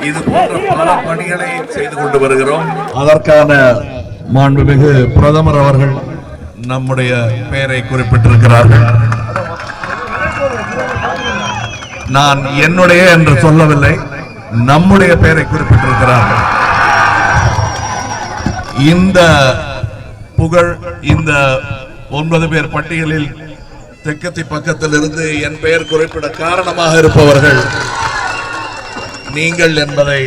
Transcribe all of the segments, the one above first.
இது போன்ற பல பணிகளை செய்து கொண்டு வருகிறோம். அதற்கான மாண்புமிகு பிரதமர் அவர்கள் நம்முடைய பெயரை குறிப்பிட்டிருக்கிறார்கள். நான் என்னுடைய என்று சொல்லவில்லை, நம்முடைய பெயரை குறிப்பிட்டிருக்கிறார்கள். இந்த புகழ், இந்த 9 பேர் பட்டியலில் தெற்கத்தி பக்கத்தில் இருந்து என் பெயர் குறிப்பிட காரணமாக இருப்பவர்கள் நீங்கள் என்பதை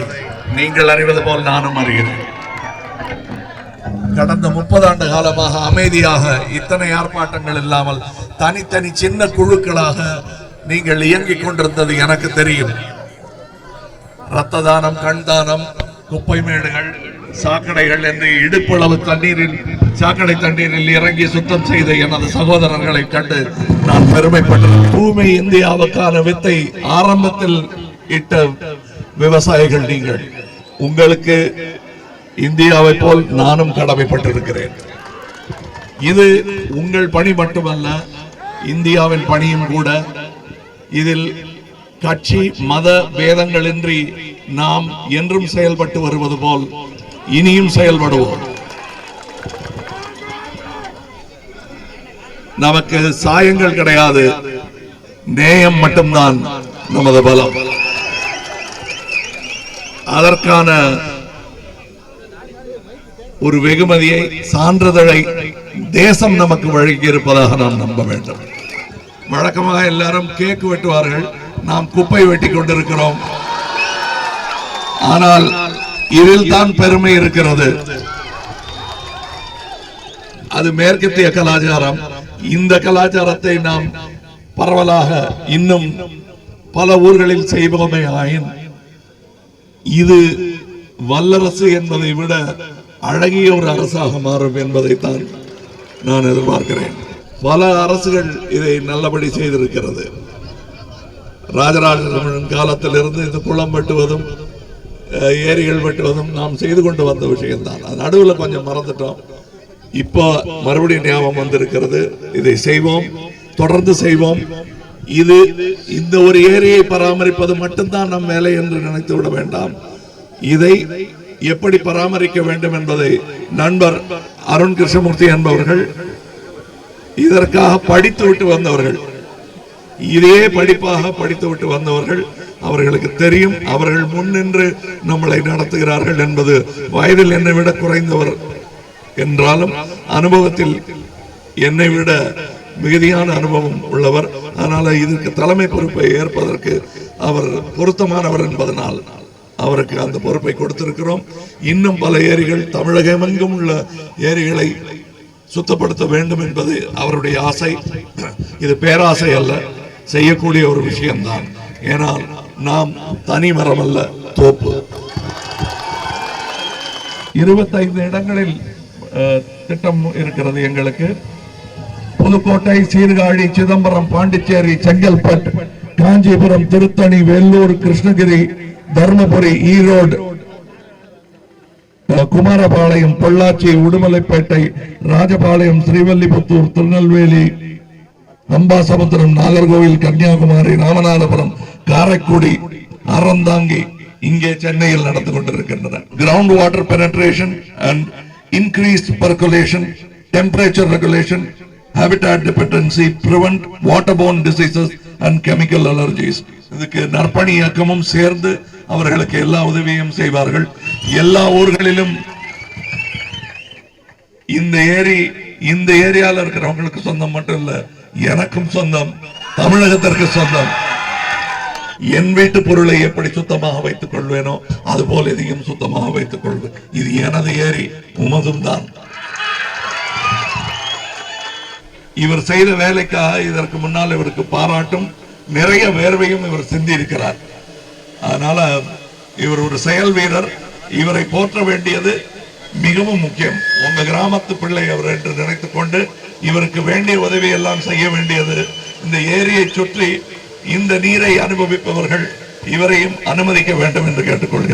நீங்கள் அறிவது போல் நானும் அறிகிறேன். கடந்த 30 ஆண்டு காலமாக அமைதியாக இத்தனை ஆர்ப்பாட்டங்கள் இல்லாமல் தனித்தனி சின்ன குழுக்களாக நீங்கள் இயங்கிக் கொண்டிருந்தது எனக்கு தெரியும். இரத்த தானம், கண் தானம், குப்பை மேடுகள், சாக்கடைகள் என்று இடுப்பளவு தண்ணீரில், சாக்கடை தண்ணீரில் இறங்கி சுத்தம் செய்த எனது சகோதரர்களை கண்டு நான் பெருமைப்பட்டேன். தூய்மை இந்தியாவுக்கான வித்தை ஆரம்பத்தில் இட்ட விவசாயிகள் நீங்கள். உங்களுக்கு இந்தியாவை போல் நானும் கடமைப்பட்டிருக்கிறேன். இது உங்கள் பணி மட்டுமல்ல, இந்தியாவின் பணியும் கூட. இதில் கட்சி மத பேதங்களின்றி நாம் என்றும் செயல்பட்டு வருவது போல் இனியும் செயல்படுவோம். நமக்கு சாயங்கள் கிடையாது, நேயம் மட்டும்தான் நமது பலம். அதற்கான ஒரு வெகுமதியை, சான்றிதழை தேசம் நமக்கு வழங்கி இருப்பதாக நாம் நம்ப வேண்டும். வழக்கமாக எல்லாரும் கேக் வெட்டுவார்கள், நாம் குப்பை வெட்டி கொண்டிருக்கிறோம். ஆனால் இதில் தான் பெருமை இருக்கிறது. அது மேற்கத்திய கலாச்சாரம். இந்த கலாச்சாரத்தை நாம் பரவலாக இன்னும் பல ஊர்களில் செய்வோமே ஆயின், இது வல்லரசு என்பதை விட அழகிய ஒரு அரசாக மாறும் என்பதைத்தான் நான் எதிர்பார்க்கிறேன். பல அரசுகள் இதை நல்லபடி செய்திருக்கிறது. ராஜராஜ சோழன் காலத்தில் இருந்து இது குளம் வெட்டுவதும் ஏரிகள் வெட்டுவதும் நாம் செய்து கொண்டு வந்த விஷயம்தான். நடுவில் கொஞ்சம் மறந்துட்டோம். இப்போ மறுபடியும் ஞாபகம் வந்திருக்கிறது. இதை செய்வோம், தொடர்ந்து செய்வோம். இது இந்த ஒரு ஏரியை பராமரிப்பது மட்டும்தான் நம் வேலை என்று நினைத்து விட வேண்டாம். இதை எப்படி பராமரிக்க வேண்டும் என்பதை நண்பர் அருண் கிருஷ்ணமூர்த்தி என்பவர்கள் இதற்காக படித்து விட்டு வந்தவர்கள், இதே படிப்பாக படித்து விட்டு வந்தவர்கள். அவர்களுக்கு தெரியும். அவர்கள் முன்னின்று நம்மளை நடத்துகிறார்கள் என்பது. வயதில் என்னை விட குறைந்தவர் என்றாலும் அனுபவத்தில் என்னை விட மிகுதியான அனுபவம் உள்ளவர். அதனால இதற்கு தலைமை பொறுப்பை ஏற்பதற்கு அவர் பொருத்தமானவர் என்பதனால் அவருக்கு அந்த பொறுப்பை கொடுத்திருக்கிறோம். இன்னும் பல ஏரிகள், தமிழகமெங்கும் உள்ள ஏரிகளை சுத்தப்படுத்த வேண்டும் என்பது அவருடைய ஆசை. இது பேராசை அல்ல, செய்யக்கூடிய ஒரு விஷயம்தான். ஏனால் நாம் தனி மரம் அல்ல, தோப்பு. 25 இடங்களில் திட்டம் இருக்கிறது எங்களுக்கு. புதுக்கோட்டை, சீர்காழி, சிதம்பரம், பாண்டிச்சேரி, செங்கல்பட்டு, காஞ்சிபுரம், திருத்தணி, வேலூர், கிருஷ்ணகிரி, தர்மபுரி, ஈரோடு, குமாரபாளையம், பொள்ளாச்சி, உடுமலைப்பேட்டை, ராஜபாளையம், ஸ்ரீவல்லிபுத்தூர், திருநெல்வேலி, அம்பாசமுத்திரம், நாகர்கோவில், கன்னியாகுமரி, ராமநாதபுரம், காரைக்குடி, அறந்தாங்கி இங்கே சென்னையில் நடந்து கொண்டிருக்கின்றன. Ground water penetration and increased percolation, temperature regulation, habitat dependency, prevent waterborne diseases and chemical allergies. இதுக்கு நற்பணி இயக்கமும் சேர்ந்து அவர்களுக்கு எல்லா உதவியும் செய்வார்கள். எல்லா ஊர்களிலும் இந்த ஏரி, இந்த ஏரியால இருக்கிறவங்களுக்கு சொந்தம் மட்டும் இல்ல, எனக்கும் சொந்தம், தமிழகத்திற்கு சொந்தம். என் வீட்டு பொருளை எப்படி சுத்தமாக வைத்துக் கொள்வேனோ அதுபோல் இதையும் சுத்தமாக வைத்துக் கொள்வேன். இது எனது ஏரி, உமதும் தான். இவர் செய்த வேலைக்காக இதற்கு முன்னால் இவருக்கு பாராட்டும் நிறைய வேர்வையும் இவர் சிந்தி இருக்கிறார். அதனால இவர் ஒரு செயல் வீரர். இவரை போற்ற வேண்டியது மிகவும் முக்கியம். உங்க கிராமத்து பிள்ளை அவர் என்று நினைத்துக் கொண்டு இவருக்கு வேண்டிய உதவி எல்லாம் செய்ய வேண்டியது. இந்த ஏரியை சுற்றி இந்த நீரை அனுபவிப்பவர்கள் இவரையும் அனுமதிக்க வேண்டும் என்று கேட்டுக்கொள்கிறேன்.